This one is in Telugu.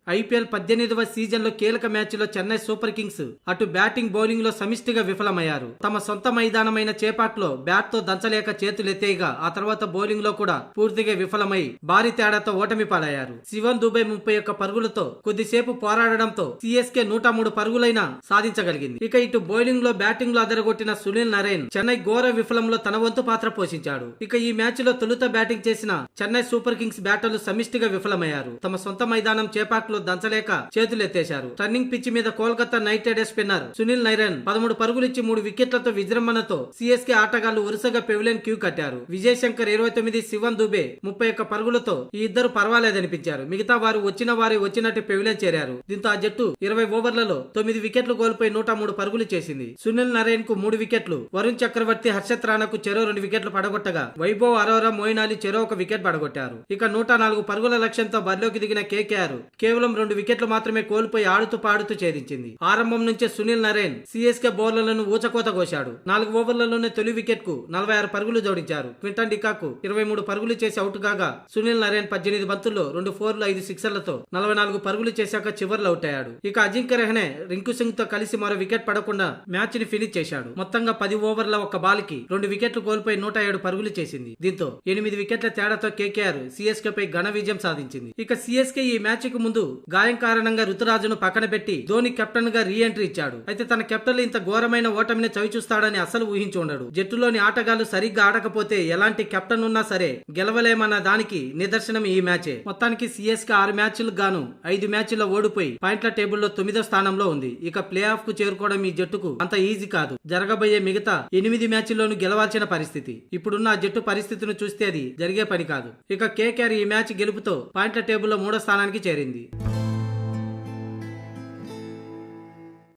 ఐపీఎల్ 18వ సీజన్ లో కీలక మ్యాచ్ లో చెన్నై సూపర్ కింగ్స్ అటు బ్యాటింగ్ బౌలింగ్ లో సమిష్టిగా విఫలమయ్యారు. తమ సొంత మైదానమైన చేపాట్లో బ్యాట్ తో దంచలేక చేతులెత్తేయగా ఆ తర్వాత బౌలింగ్ లో కూడా పూర్తిగా విఫలమై భారీ తేడాతో ఓటమి పాలయ్యారు. శివన్ దుబే 31 పరుగులతో కొద్దిసేపు పోరాడడంతో సిఎస్కే 103 పరుగులైనా సాధించగలిగింది. ఇక ఇటు బౌలింగ్ లో బ్యాటింగ్ లో అదరగొట్టిన సునీల్ నరైన్ చెన్నై ఘోర విఫలంలో తన వంతు పాత్ర పోషించాడు. ఇక ఈ మ్యాచ్ లో తొలుత బ్యాటింగ్ చేసిన చెన్నై సూపర్ కింగ్స్ బ్యాటర్లు సమిష్టిగా విఫలమయ్యారు. తమ సొంత మైదానం చేపాట్లో దంచలేక చేతులెత్తేశారు. టర్నింగ్ పిచ్ మీద Kolkata knight riders spinner Sunil Narine 13 పరుగులిచ్చి 3 వికెట్లతో విజృంభణతో సిఎస్కే ఆటగాళ్లు వరుసగా పెవిలియన్ క్యూ కట్టారు. విజయ్ శంకర్ 29, శివన్ దుబే 31 పరుగులతో ఈ ఇద్దరు పర్వాలేదనిపించారు. మిగతా వారు వచ్చినట్టు పెవిలియన్ చేరారు. దీంతో ఆ జట్టు 20 ఓవర్లలో 9 వికెట్లు కోల్పోయి 103 పరుగులు చేసింది. సునీల్ నరైన్ కు 3 వికెట్లు, వరుణ్ చక్రవర్తి, హర్షత్ రాణాకు చెరో 2 వికెట్లు పడగొట్టగా వైభవ్ అరోరా, మోయిన్ అలీ చెరో 1 వికెట్ పడగొట్టారు. ఇక 104 పరుగుల లక్ష్యంతో బరిలోకి దిగిన కేకేఆర్ కేవలం 2 వికెట్లు మాత్రమే కోల్పోయి ఆడుతూ పాడుతూ ఛేదించింది. ఆరంభం నుంచే సునీల్ నరైన్ సిఎస్కే బౌలర్లను ఊచకోత కోశాడు. 4 ఓవర్లలోనే తొలి వికెట్ కు 46 పరుగులు జోడించారు. క్వింటన్ డికాకు 23 పరుగులు చేసి అవుట్ కాగా సునీల్ నరైన్ 18 బంతుల్లో 2 ఫోర్లు 5 సిక్సర్లతో 44 పరుగులు చేశాక చివర్లో అవుట్ అయ్యాడు. ఇక అజింక్య రహానే రింకు సింగ్ తో కలిసి మరో వికెట్ పడకుండా మ్యాచ్ ని ఫినిష్ చేశాడు. మొత్తంగా 10 ఓవర్ల 1 బాల్ కి 2 వికెట్లు కోల్పోయి 107 పరుగులు చేసింది. దీంతో 8 వికెట్ల తేడాతో కేకేఆర్ సిఎస్కే పై ఘన విజయం సాధించింది. ఇక సిఎస్కే ఈ మ్యాచ్ కు ముందు గాయం కారణంగా రుతురాజును పక్కన పెట్టి ధోని కెప్టెన్ గా రీ ఎంట్రీ ఇచ్చాడు. అయితే తన కెప్టెన్ ఇంత ఘోరమైన ఓటమిని చవిచూస్తాడని అసలు ఊహించి ఉండడు. జట్టులోని ఆటగాళ్లు సరిగ్గా ఆడకపోతే ఎలాంటి కెప్టెన్ ఉన్నా సరే గెలవలేమన్న దానికి నిదర్శనం ఈ మ్యాచే. మొత్తానికి సిఎస్కే 6 మ్యాచ్లకు గాను 5 మ్యాచ్ల్లో ఓడిపోయి పాయింట్ల టేబుల్లో 9వ స్థానంలో ఉంది. ఇక ప్లే ఆఫ్ కు చేరుకోవడం ఈ జట్టుకు అంత ఈజీ కాదు. జరగబోయే మిగతా 8 మ్యాచ్ల్లోనూ గెలవాల్సిన పరిస్థితి. ఇప్పుడున్న ఆ జట్టు పరిస్థితిని చూస్తే అది జరిగే పని కాదు. ఇక కేకేఆర్ ఈ మ్యాచ్ గెలుపుతో పాయింట్ల టేబుల్లో 3వ స్థానానికి చేరింది.